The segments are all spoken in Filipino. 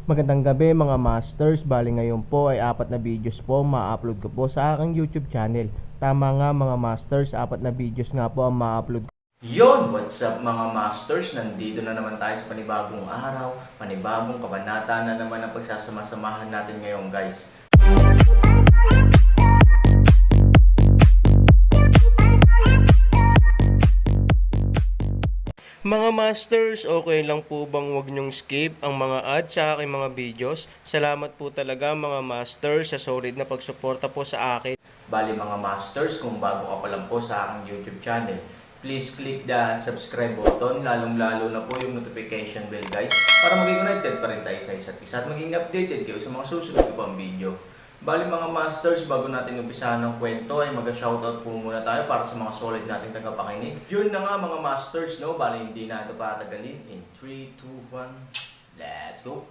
Magandang gabi mga masters, bali ngayon po ay 4 na videos po ma-upload ko po sa aking YouTube channel. Tama nga mga masters, 4 na videos nga po ang ma-upload ko. Yon, what's up mga masters? Nandito na naman tayo sa panibagong araw, panibagong kabanata na naman ang pagsasama-samahan natin ngayon guys. Mga masters, okay lang po bang wag nyong skip ang mga ads sa aking mga videos? Salamat po talaga mga masters sa solid na pagsuporta po sa akin. Bali mga masters, kung bago ka pa lang po sa aking YouTube channel, please click the subscribe button, lalong-lalo na po yung notification bell guys, para maging connected pa rin tayo sa isa't isa at maging updated kayo sa mga susunod ko pang video. Bali mga masters, bago natin umpisahan ng kwento ay mag-shoutout po muna tayo para sa mga solid nating tagapakinig. Yun na nga mga masters, no? Bali hindi na ito patagalin. In 3, 2, 1, let's go!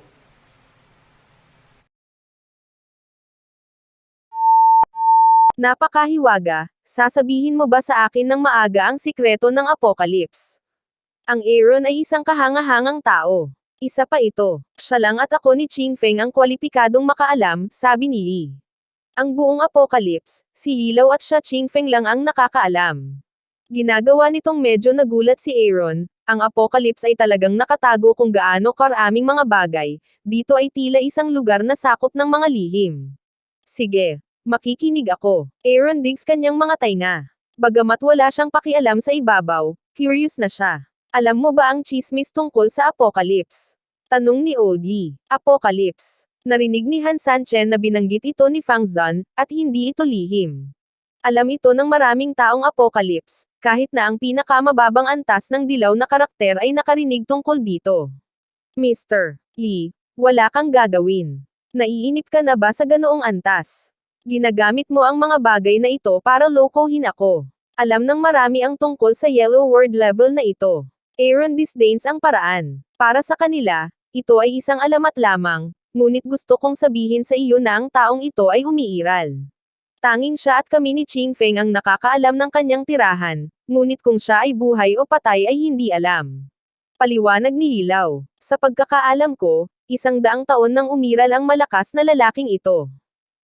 Napakahiwaga, sasabihin mo ba sa akin ng maaga ang sikreto ng Apocalypse? Ang Aaron ay isang kahangahangang tao. Isa pa ito, siya lang at ako ni Ching Feng ang kwalipikadong makaalam, sabi ni Yi. Ang buong Apocalypse, si Ilaw at siya Ching Feng lang ang nakakaalam. Ginagawa nitong medyo nagulat si Aaron, ang Apocalypse ay talagang nakatago kung gaano karaming mga bagay, dito ay tila isang lugar na sakop ng mga lihim. Sige, makikinig ako. Aaron digs kanyang mga tainga. Bagamat wala siyang pakialam sa ibabaw, curious na siya. Alam mo ba ang chismis tungkol sa Apocalypse? Tanong ni Old Yi. Apocalypse. Narinig ni Han Sanchen na binanggit ito ni Fang Zan, at hindi ito lihim. Alam ito ng maraming taong Apocalypse, kahit na ang pinakamababang antas ng dilaw na karakter ay nakarinig tungkol dito. Mr. Yi, wala kang gagawin. Naiinip ka na ba sa ganoong antas? Ginagamit mo ang mga bagay na ito para lokohin ako. Alam ng marami ang tungkol sa yellow word level na ito. Aaron disdains ang paraan. Para sa kanila, ito ay isang alamat lamang, ngunit gusto kong sabihin sa iyo na ang taong ito ay umiiral. Tanging siya at kami ni Ching Feng ang nakakaalam ng kanyang tirahan, ngunit kung siya ay buhay o patay ay hindi alam. Paliwanag ni Ilaw. Sa pagkakaalam ko, 100 taon nang umiral ang malakas na lalaking ito.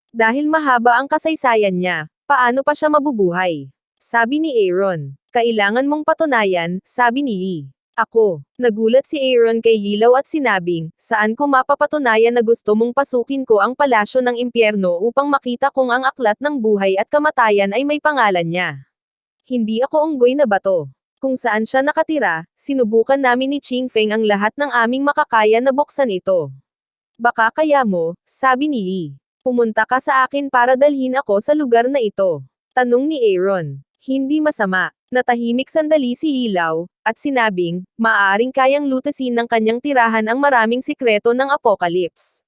Dahil mahaba ang kasaysayan niya, paano pa siya mabubuhay? Sabi ni Aaron. Kailangan mong patunayan, sabi ni Yi. Ako. Nagulat si Aaron kay Ilaw at sinabing, saan ko mapapatunayan na gusto mong pasukin ko ang palasyo ng impyerno upang makita kung ang aklat ng buhay at kamatayan ay may pangalan niya. Hindi ako unggoy na bato. Kung saan siya nakatira, sinubukan namin ni Ching Feng ang lahat ng aming makakaya na buksan ito. Baka kaya mo, sabi ni Yi. Pumunta ka sa akin para dalhin ako sa lugar na ito. Tanong ni Aaron. Hindi masama. Natahimik sandali si Ilaw, at sinabing, maaaring kayang lutasin ng kanyang tirahan ang maraming sikreto ng Apocalypse.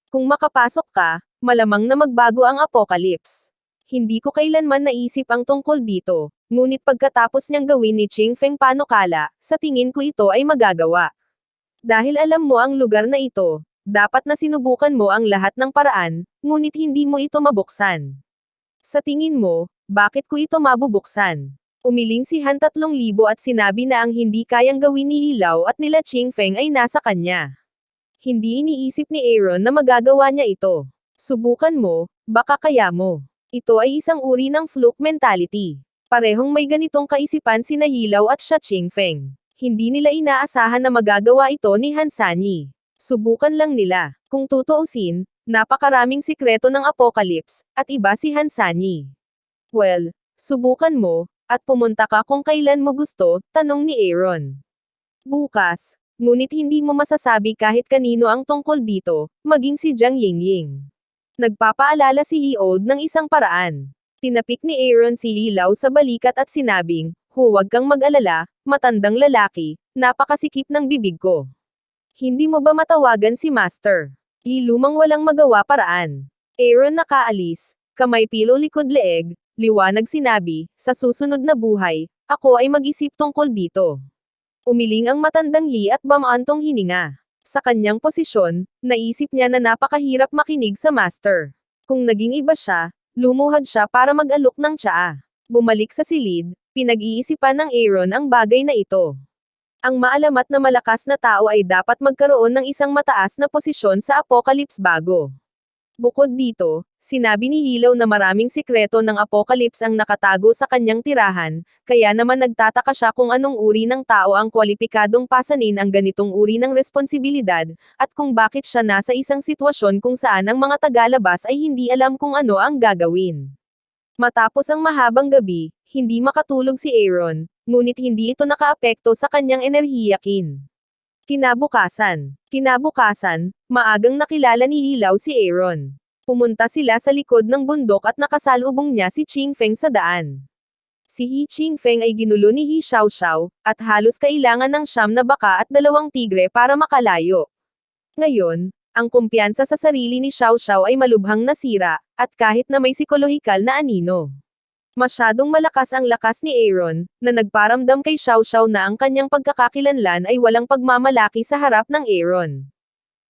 Kung makapasok ka, malamang na magbago ang Apocalypse. Hindi ko kailanman naisip ang tungkol dito, ngunit pagkatapos niyang gawin ni Ching Feng panukala, sa tingin ko ito ay magagawa. Dahil alam mo ang lugar na ito, dapat na sinubukan mo ang lahat ng paraan, ngunit hindi mo ito mabuksan. Sa tingin mo, bakit ko ito mabubuksan? Umiling si Han 3,000 at sinabi na ang hindi kayang gawin ni Ilaw at nila Ching Feng ay nasa kanya. Hindi iniisip ni Aaron na magagawa niya ito. Subukan mo, baka kaya mo. Ito ay isang uri ng fluke mentality. Parehong may ganitong kaisipan sina Ilaw at siya Ching Feng. Hindi nila inaasahan na magagawa ito ni Han Sanyi. Subukan lang nila. Kung tutuusin, napakaraming sikreto ng Apocalypse, at iba si Han Sanyi. Well, subukan mo, at pumunta ka kung kailan mo gusto, tanong ni Aaron. Bukas, ngunit hindi mo masasabi kahit kanino ang tungkol dito, maging si Jiang Yingying. Nagpapaalala si Yi-Old ng isang paraan. Tinapik ni Aaron si Ilaw sa balikat at sinabing, huwag kang mag-alala, matandang lalaki, napakasikip ng bibig ko. Hindi mo ba matawagan si Master? Lumang walang magawa paraan. Aaron nakaalis, kamay pilo likod leeg, liwanag sinabi, sa susunod na buhay, ako ay mag-isip tungkol dito. Umiling ang matandang Yi at bamaantong hininga. Sa kanyang posisyon, naisip niya na napakahirap makinig sa Master. Kung naging iba siya, lumuhad siya para mag-alok ng tsaa. Bumalik sa silid, pinag-iisipan ng Aaron ang bagay na ito. Ang maalamat na malakas na tao ay dapat magkaroon ng isang mataas na posisyon sa Apocalypse bago. Bukod dito, sinabi ni Hilaw na maraming sikreto ng Apocalypse ang nakatago sa kanyang tirahan, kaya naman nagtataka siya kung anong uri ng tao ang kwalipikadong pasanin ang ganitong uri ng responsibilidad, at kung bakit siya nasa isang sitwasyon kung saan ang mga tagalabas ay hindi alam kung ano ang gagawin. Matapos ang mahabang gabi, hindi makatulog si Aaron, ngunit hindi ito nakaapekto sa kanyang enerhiyakin. Kinabukasan, maagang nakilala ni Hilaw si Aaron. Pumunta sila sa likod ng bundok at nakasalubong niya si Ching Feng sa daan. Si He Ching Feng ay ginulo ni He Xiaoxiao, at halos kailangan ng 9 na baka at 2 tigre para makalayo. Ngayon, ang kumpiyansa sa sarili ni Xiaoxiao ay malubhang nasira, at kahit na may psikolohikal na anino. Masyadong malakas ang lakas ni Aaron, na nagparamdam kay Xiaoxiao na ang kanyang pagkakakilanlan ay walang pagmamalaki sa harap ng Aaron.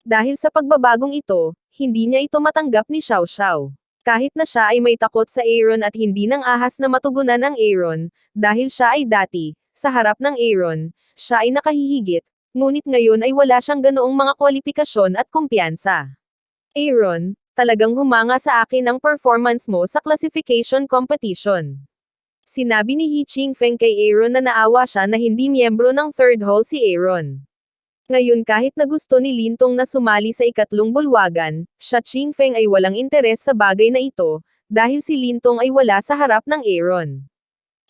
Dahil sa pagbabagong ito, hindi niya ito matanggap ni Xiaoxiao. Kahit na siya ay may takot sa Aaron at hindi nang ahas na matugunan ang Aaron, dahil siya ay dati, sa harap ng Aaron, siya ay nakahihigit, ngunit ngayon ay wala siyang ganoong mga kwalifikasyon at kumpiyansa. Aaron, talagang humanga sa akin ang performance mo sa classification competition. Sinabi ni He Ching Feng kay Aaron na naawa siya na hindi miyembro ng third hall si Aaron. Ngayon kahit na gusto ni Lintong na sumali sa ikatlong bulwagan, siya Ching Feng ay walang interes sa bagay na ito, dahil si Lintong ay wala sa harap ng Aaron.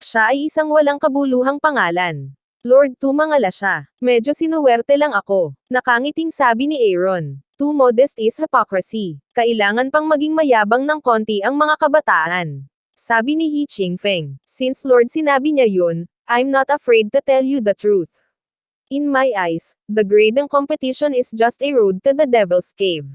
Siya ay isang walang kabuluhang pangalan. Lord, tumangala siya. Medyo sinuwerte lang ako. Nakangiting sabi ni Aaron. Too modest is hypocrisy. Kailangan pang maging mayabang ng konti ang mga kabataan. Sabi ni He Ching Feng. Since Lord sinabi niya yun, I'm not afraid to tell you the truth. In my eyes, the grading competition is just a road to the devil's cave.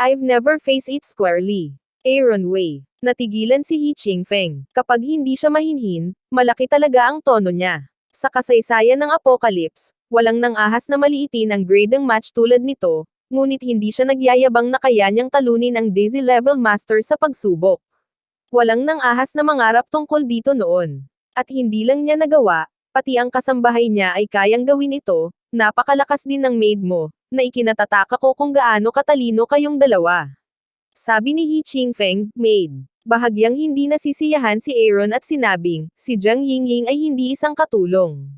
I've never faced it squarely. Aaron Wei. Natigilan si He Ching Feng. Kapag hindi siya mahinhin, malaki talaga ang tono niya. Sa kasaysayan ng Apocalypse, walang nang ahas na maliitin ang grading match tulad nito, ngunit hindi siya nagyayabang na kaya niyang talunin ang Daisy Level Master sa pagsubok. Walang nang ahas na mangarap tungkol dito noon. At hindi lang niya nagawa, pati ang kasambahay niya ay kayang gawin ito, napakalakas din ng maid mo, na ikinatataka ko kung gaano katalino kayong dalawa. Sabi ni He Ching Feng, maid. Bahagyang hindi nasisiyahan si Aaron at sinabing, si Jiang Yingying ay hindi isang katulong.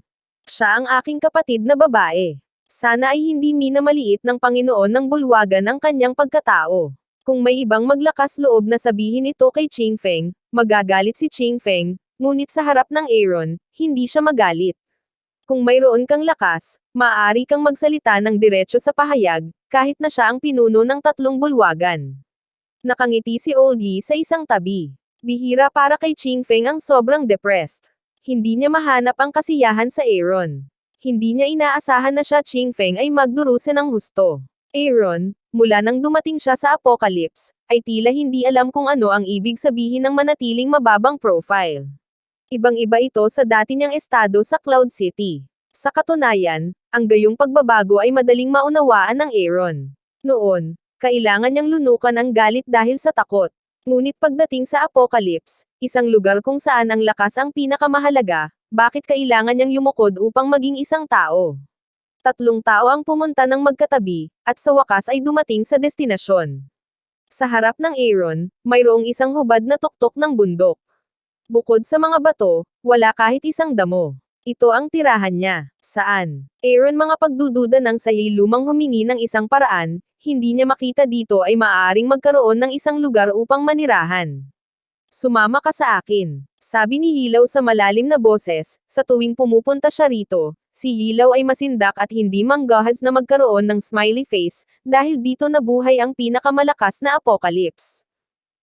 Siya ang aking kapatid na babae. Sana ay hindi minamaliit ng Panginoon ng bulwagan ang kanyang pagkatao. Kung may ibang maglakas loob na sabihin ito kay Ching Feng, magagalit si Ching Feng, ngunit sa harap ng Aaron, hindi siya magalit. Kung mayroon kang lakas, maaari kang magsalita ng diretso sa pahayag, kahit na siya ang pinuno ng 3 bulwagan. Nakangiti si Old Yi sa isang tabi. Bihira para kay Ching Feng ang sobrang depressed. Hindi niya mahanap ang kasiyahan sa Aaron. Hindi niya inaasahan na siya Ching Feng ay magdurusa ng husto. Aaron, mula nang dumating siya sa Apocalypse, ay tila hindi alam kung ano ang ibig sabihin ng manatiling mababang profile. Ibang-iba ito sa dati niyang estado sa Cloud City. Sa katunayan, ang gayong pagbabago ay madaling maunawaan ng Aaron. Noon, kailangan niyang lunukan ang galit dahil sa takot. Ngunit pagdating sa Apocalypse, isang lugar kung saan ang lakas ang pinakamahalaga, bakit kailangan niyang yumukod upang maging isang tao? 3 tao ang pumunta ng magkatabi, at sa wakas ay dumating sa destinasyon. Sa harap ng Aaron, mayroong isang hubad na tuktok ng bundok. Bukod sa mga bato, wala kahit isang damo. Ito ang tirahan niya. Saan? Aaron mga pagdududa ng sayay lumang humingi ng isang paraan, hindi niya makita dito ay maaaring magkaroon ng isang lugar upang manirahan. Sumama ka sa akin. Sabi ni Hilaw sa malalim na boses, sa tuwing pumupunta siya rito, si Hilaw ay masindak at hindi manggahas na magkaroon ng smiley face, dahil dito nabuhay ang pinakamalakas na Apocalypse.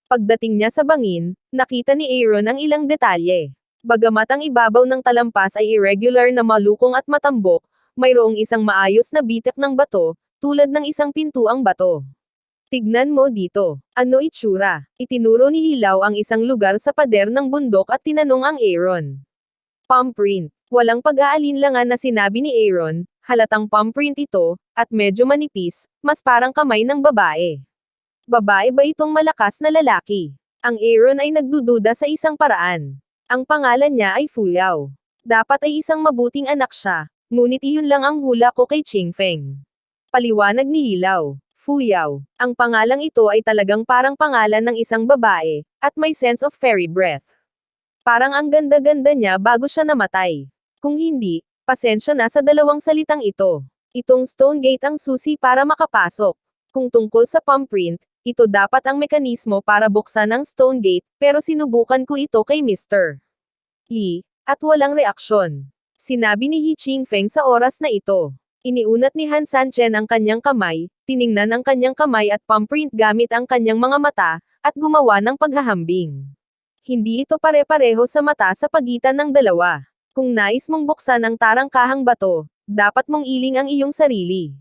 Pagdating niya sa bangin, nakita ni Aaron ang ilang detalye. Bagamat ang ibabaw ng talampas ay irregular na malukong at matambok, mayroong isang maayos na bitak ng bato, tulad ng isang pintuang bato. Tignan mo dito. Ano itsura? Itinuro ni Hilaw ang isang lugar sa pader ng bundok at tinanong ang Aaron. Palm print. Walang pag-aalinlangan na sinabi ni Aaron, halatang palm print ito, at medyo manipis, mas parang kamay ng babae. Babae ba itong malakas na lalaki? Ang Aaron ay nagdududa sa isang paraan. Ang pangalan niya ay Fuyao. Dapat ay isang mabuting anak siya, Ngunit iyon lang ang hula ko kay Qingfeng. Paliwanag ni Ilaw. Fuyao. Ang pangalang ito ay talagang parang pangalan ng isang babae, at may sense of fairy breath. Parang ang ganda-ganda niya bago siya namatay. Kung hindi, pasensya na sa dalawang salitang ito. Itong stone gate ang susi para makapasok. Kung tungkol sa palm print, ito dapat ang mekanismo para buksan ang stone gate, pero sinubukan ko ito kay Mr. Yi, at walang reaksyon. Sinabi ni He Qingfeng sa oras na ito. Iniunat ni Han Sanchen ang kanyang kamay, tiningnan ang kanyang kamay at palm print gamit ang kanyang mga mata, at gumawa ng paghahambing. Hindi ito pare-pareho sa mata sa pagitan ng dalawa. Kung nais mong buksan ang tarangkahang bato, dapat mong iling ang iyong sarili.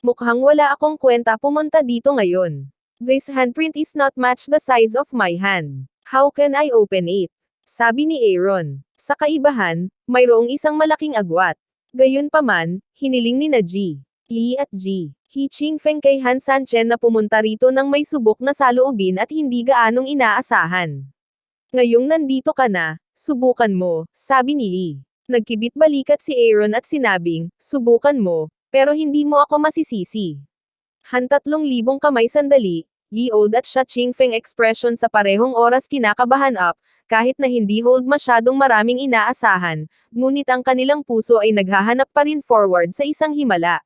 Mukhang wala akong kwenta pumunta dito ngayon. This handprint is not match the size of my hand. How can I open it? Sabi ni Aaron. Sa kaibahan, mayroong isang malaking agwat. Gayunpaman, hiniling ni Ji, Li at Ji, He Qingfeng kay Han Sanchen na pumunta rito nang may subok na saloobin at hindi gaanong inaasahan. Ngayong nandito ka na, subukan mo, sabi ni Li. Nagkibit balikat si Aaron at sinabing, subukan mo, pero hindi mo ako masisisi. Han 3,000 kamay sandali, Yi Old at Xia Qingfeng expression sa parehong oras kinakabahan up, kahit na hindi hold masyadong maraming inaasahan, ngunit ang kanilang puso ay naghahanap pa rin forward sa isang himala.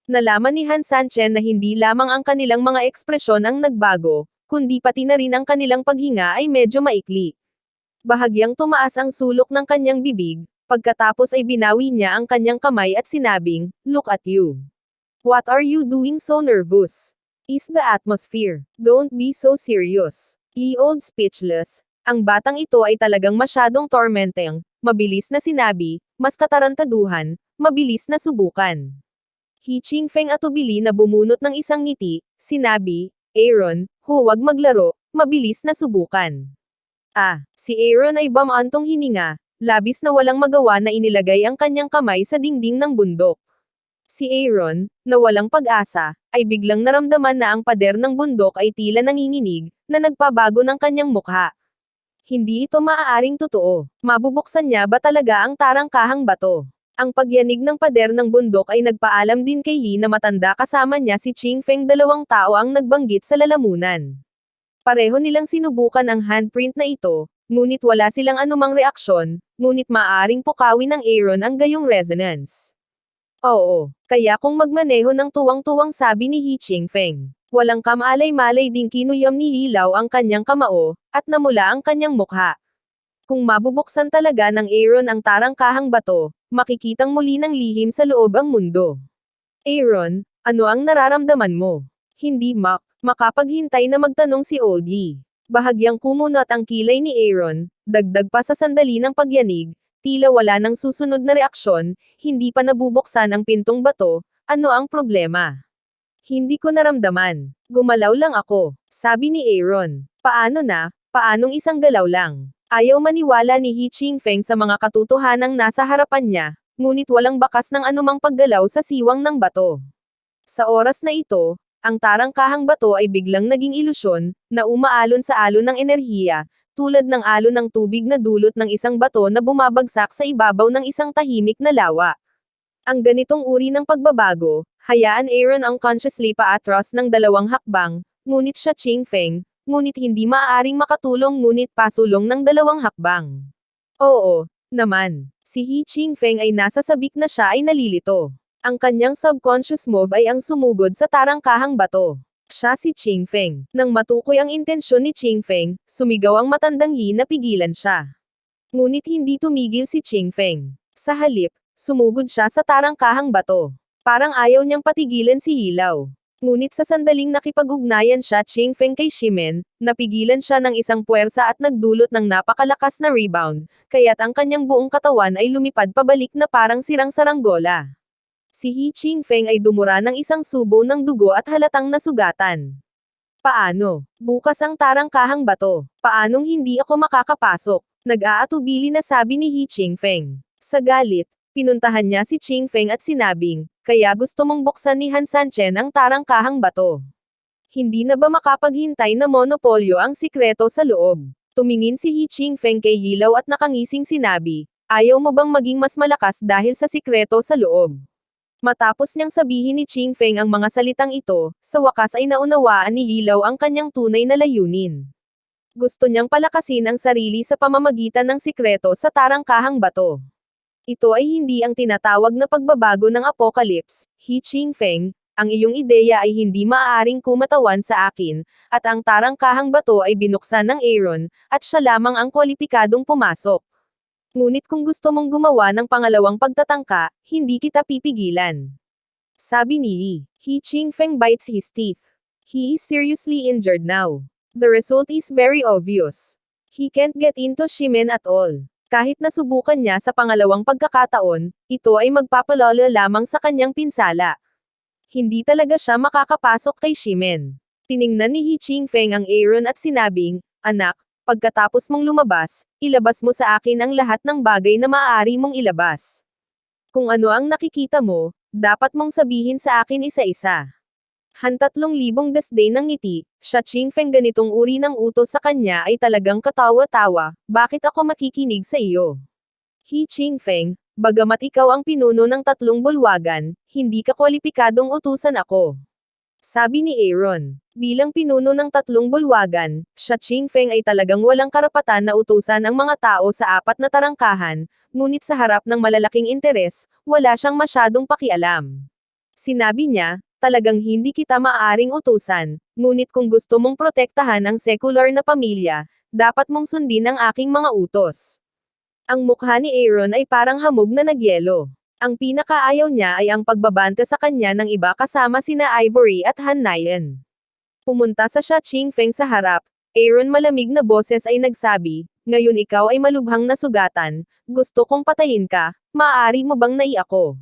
Nalaman ni Han Sanchen na hindi lamang ang kanilang mga ekspresyon ang nagbago, kundi pati na rin ang kanilang paghinga ay medyo maikli. Bahagyang tumaas ang sulok ng kanyang bibig, pagkatapos ay binawi niya ang kanyang kamay at sinabing, "Look at you. What are you doing so nervous? Is the atmosphere? Don't be so serious." Yi Old speechless. Ang batang ito ay talagang masyadong tormenteng, mabilis na sinabi, mas katarantaduhan, mabilis na subukan. He Qingfeng atubili na bumunot ng isang ngiti, sinabi, Aaron, huwag maglaro, mabilis na subukan. Si Aaron ay bamantong hininga, labis na walang magawa na inilagay ang kanyang kamay sa dingding ng bundok. Si Aaron, na walang pag-asa, ay biglang naramdaman na ang pader ng bundok ay tila nanginginig, na nagpabago ng kanyang mukha. Hindi ito maaaring totoo. Mabubuksan niya ba talaga ang tarangkahang bato? Ang pagyanig ng pader ng bundok ay nagpaalam din kay Yi na matanda kasama niya si Qingfeng. 2 tao ang nagbanggit sa lalamunan. Pareho nilang sinubukan ang handprint na ito, ngunit wala silang anumang reaksyon, ngunit maaaring pukawin ng Aaron ang gayong resonance. Oo, kaya kung magmaneho ng tuwang-tuwang sabi ni He Qingfeng. Walang kamalay-malay ding kinuyam ni Ilaw ang kanyang kamao, at namula ang kanyang mukha. Kung mabubuksan talaga ng Aaron ang tarangkahang bato, makikitang muli ng lihim sa loob ang mundo. Aaron, ano ang nararamdaman mo? Hindi makapaghintay na magtanong si Old Yi. Bahagyang kumunot ang kilay ni Aaron, dagdag pa sa sandali ng pagyanig, tila wala nang susunod na reaksyon, hindi pa nabubuksan ang pintong bato, ano ang problema? Hindi ko naramdaman. Gumalaw lang ako, sabi ni Aaron. Paano na? Paanong isang galaw lang? Ayaw maniwala ni He Qingfeng sa mga katotohanang nasa harapan niya, ngunit walang bakas ng anumang paggalaw sa siwang ng bato. Sa oras na ito, ang tarangkahang bato ay biglang naging ilusyon, na umaalon sa alon ng enerhiya, tulad ng alon ng tubig na dulot ng isang bato na bumabagsak sa ibabaw ng isang tahimik na lawa. Ang ganitong uri ng pagbabago, hayaan Aaron unconsciously paatras ng 2 hakbang, ngunit siya Qingfeng, ngunit hindi maaaring makatulong ngunit pasulong ng 2 hakbang. Oo, naman. Si He Qingfeng ay nasa sabik na siya ay nalilito. Ang kanyang subconscious move ay ang sumugod sa tarangkahang bato. Siya si Qingfeng. Nang matukoy ang intensyon ni Qingfeng, sumigaw ang matandang Yi na pigilan siya. Ngunit hindi tumigil si Qingfeng. Sa halip, sumugod siya sa tarangkahang bato. Parang ayaw niyang patigilan si Ilaw. Ngunit sa sandaling nakipag-ugnayan siya Qingfeng kay Shimen, napigilan siya ng isang puwersa at nagdulot ng napakalakas na rebound, kaya't ang kanyang buong katawan ay lumipad pabalik na parang sirang saranggola. Si He Qingfeng ay dumura ng isang subo ng dugo at halatang nasugatan. Paano? Bukas ang tarangkahang bato. Paanong hindi ako makakapasok? Nag-aatubili na sabi ni He Qingfeng. Sa galit, pinuntahan niya si Qingfeng at sinabing, kaya gusto mong buksan ni Han Sanchen ang tarangkahang bato. Hindi na ba makapaghintay na monopolyo ang sikreto sa loob? Tumingin si He Qingfeng kay Yilaw at nakangising sinabi, Ayaw mo bang maging mas malakas dahil sa sikreto sa loob? Matapos niyang sabihin ni Ching Feng ang mga salitang ito, sa wakas ay naunawaan ni Lilaw ang kanyang tunay na layunin. Gusto niyang palakasin ang sarili sa pamamagitan ng sikreto sa tarangkahang bato. Ito ay hindi ang tinatawag na pagbabago ng apocalypse, He Ching Feng, ang iyong ideya ay hindi maaaring kumatawan sa akin, at ang tarangkahang bato ay binuksan ng Aaron, at siya lamang ang kwalipikadong pumasok. Ngunit kung gusto mong gumawa ng pangalawang pagtatangka, hindi kita pipigilan. Sabi ni Yi. He Ching Feng bites his teeth. He is seriously injured now. The result is very obvious. He can't get into Shimen at all. Kahit nasubukan niya sa pangalawang pagkakataon, ito ay magpapalala lamang sa kanyang pinsala. Hindi talaga siya makakapasok kay Shimen. Tiningnan ni He Ching Feng ang Aaron at sinabing, "Anak, pagkatapos mong lumabas, ilabas mo sa akin ang lahat ng bagay na maaari mong ilabas. Kung ano ang nakikita mo, dapat mong sabihin sa akin isa-isa." Hantatlong libong dasday ng ngiti, siya Ching Feng ganitong uri ng utos sa kanya ay talagang katawa-tawa, bakit ako makikinig sa iyo? He Ching Feng, bagamat ikaw ang pinuno ng 3 bulwagan, hindi ka kwalipikadong utusan ako. Sabi ni Aaron. Bilang pinuno ng 3 bulwagan, siya Ching Feng ay talagang walang karapatan na utusan ang mga tao sa 4 na tarangkahan, ngunit sa harap ng malalaking interes, wala siyang masyadong pakialam. Sinabi niya, talagang hindi kita maaaring utusan, ngunit kung gusto mong protektahan ang secular na pamilya, dapat mong sundin ang aking mga utos. Ang mukha ni Aaron ay parang hamog na nagyelo. Ang pinakaayaw niya ay ang pagbabanta sa kanya ng iba kasama sina Ivory at Han Nayan. Pumunta sa siya Ching Feng sa harap, Aaron malamig na boses ay nagsabi, "Ngayon ikaw ay malubhang nasugatan, gusto kong patayin ka, maaari mo bang naiako?"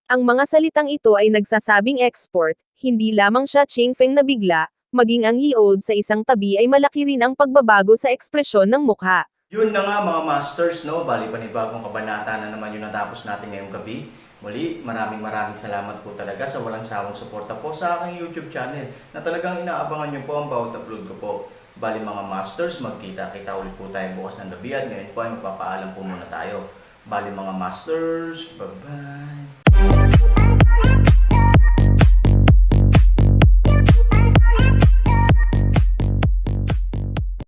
Ang mga salitang ito ay nagsasabing export, hindi lamang siya Ching Feng na bigla, maging ang Ye-Old sa isang tabi ay malaki rin ang pagbabago sa ekspresyon ng mukha. Yun na nga mga masters, no? Bali panibagong kabanata na naman yung natapos natin ngayong gabi. Muli, maraming salamat po talaga sa walang sawang suporta po sa aking YouTube channel na talagang inaabangan nyo po ang bawat upload ko po. Bali mga masters, magkita-kita ulit po tayo bukas ng gabi at ngayon po ay magpapaalam po muna tayo. Bali mga masters, bye-bye!